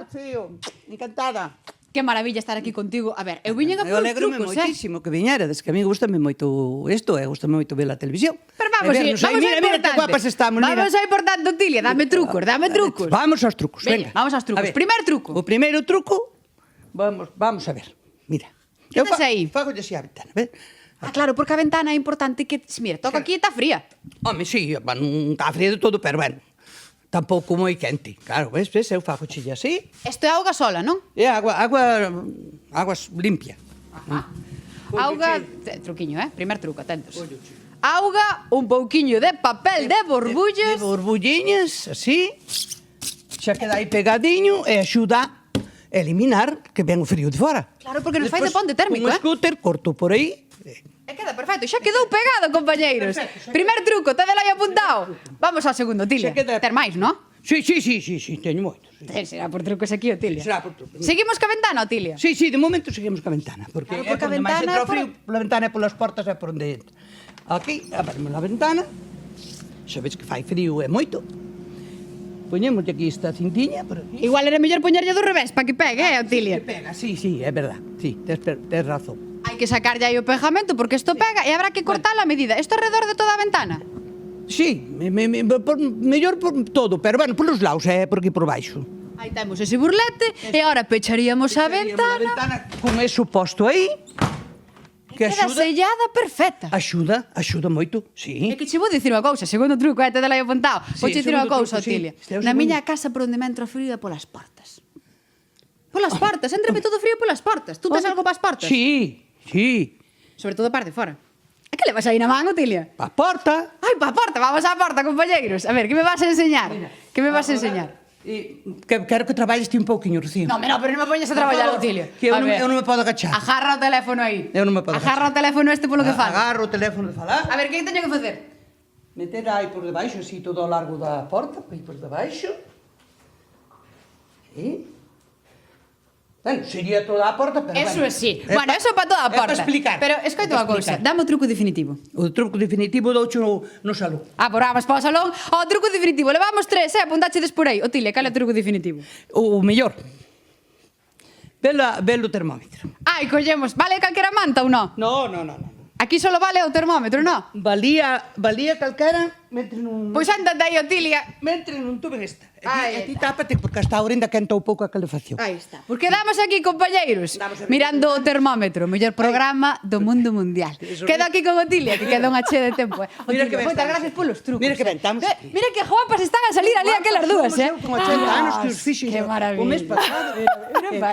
Rocío, encantada. Que maravilla estar aquí contigo. A ver, eu viñen a Eu por os alegrome trucos, moitísimo que viñeredes, que a mí gustame moito isto, gustame moito ver a televisión. Pero vamos, vernos aí, vamos a mira que guapas estamos, mira. Vamos a importante, Otilia, dame trucos, dame trucos. Vamos aos trucos, venga. Vamos aos trucos. A ver, Primer truco. O primeiro truco, vamos a ver, mira. Que tes aí? Fago así a ventana, ves? Ah, claro, porque a ventana é importante que... Mira, toca aquí e está fría. Home, sí, non está frío de todo, pero bueno, tampouco moi quente. Claro, ves, eu fago chilla así. Isto é auga sola, non? É agua limpia. Auga... Truquiño, Primer truco, atentos. Auga, un pouquiño de papel de borbullos. De borbulliñas, así. Xa queda aí pegadiño e axuda a eliminar que ven o frío de fora. Claro, porque nos fai de ponte térmico, Un scooter corto por aí. E queda perfecto, xa quedou pegado, compañeiros. Primer truco, tedelo aí apuntado. Vamos ao segundo, Otilia. Ter máis, non? Sí, teño moitos. Será por trucos aquí, Otilia. Será por trucos. Seguimos ca ventana, Otilia? Sí, de momento seguimos ca ventana. Porque Claro, porque a onde máis ventana entra o frío, pola ventana e polas portas é por onde entra. Aquí, abrimos a ventana. Sabes que fai frío e moito. Poñemos aquí esta cintiña por aquí. Igual era mellor poñerlle do revés, para que pegue, Otilia? Que pega, sí, é verdad. Sí, tes razón. Hai que sacarlle aí o pegamento, porque isto pega e habrá que cortar a medida. Isto alrededor de toda a ventana? Sí, mellor por todo, pero bueno, polos lados, por aquí por baixo. Aí temos ese burlete e agora pecharíamos a ventana. Con eso posto aí, que Queda sellada perfecta. Axuda moito, sí. É que che vou dicir unha cousa, segundo truco, te dela aí apuntado. Vou che dicir unha segundo cousa, truco, sí. Otilia. Este é o Na segundo. miña casa por onde me entra o frío é polas portas. Polas portas, entrame todo frío polas portas. Tú tes algo para as portas? Sí. Sobre todo a parte de fora. E que levas aí na man, Otilia? Pa porta. Ai, pa porta, vamos á porta, compañeiros. A ver, que me vas a enseñar? Que me vas a enseñar? Quero que traballes ti un pouquiño, Rocío. No, pero non me poñes a traballar, Otilia. Que eu A ver. non me podo agachar. Agarra o teléfono aí. Eu non me podo Agarra o teléfono este polo que fala. Agarro o teléfono de falar. A ver, que teño que facer? Meter aí por debaixo, así todo ao largo da porta, aí por debaixo. E... Bueno, sería toda a porta, pero Eso bueno. sí. Bueno, eso para toda a porta. É para explicar. Pero escoita unha cousa, dame o truco definitivo. O truco definitivo doucho no salón. Ah, por vamos para o salón. O truco definitivo, levamos 3, apuntachedes por aí. Otilia, cal é o truco definitivo? O mellor. Velo termómetro. Ai, collemos, vale calquera manta ou non? No. Aquí solo vale o termómetro, non? Valía calquera, mentre nun... Pois andate aí, Otilia. Mentre non tuve esta. Aí E ti está. tápate, porque hasta ahora ainda quenta un pouco a calefacción. Aí está. Porque damos aquí, compañeiros, Damos aquí. mirando o termómetro, o mellor programa do mundo mundial. Quedo aquí con Otilia, que queda unha chea de tempo. Mira Otilia, que ben moitas estamos. gracias polos trucos. Mira que ben estamos. Mira que guapas están a salir ali aquelas dúas, Somos eu con 80 anos que os fixen Que o maravilla. mes pasado.